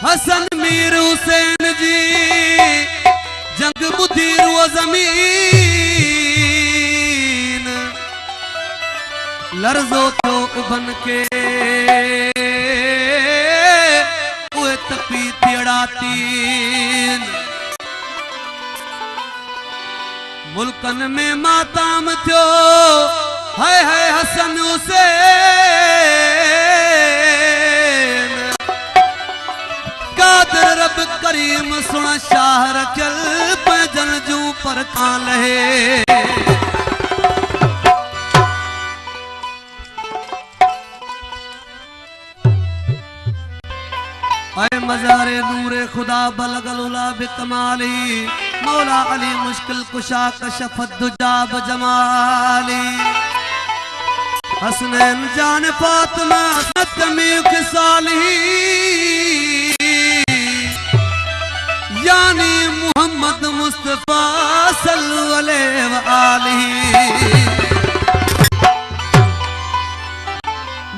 हसन मीर हुसैन जी जंग बुद्धि रुओ जमीन लर्जो तो उबन के उए तपी तिड़ातीन मुल्कन में माताम थियो हाय हाय हसन हुसैन कादर रब करीम सुन शाह रखल पैजन जू पर कान लहे ऐ मज़ारे नूरे खुदा बलगलुला बिकमाली मौला अली मुश्किल कुशा कशफत दुजा बजमाली हसनैन जान फातिमा सतमी खिसाली यानी मोहम्मद मुस्तफा सल्लल्लाहु अलैहि व आलिही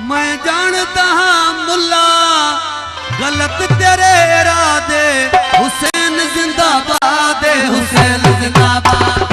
मैं जानता हाँ मुल्ला गलत तेरे इरादे हुसैन जिंदाबाद हुसैन जिंदाबाद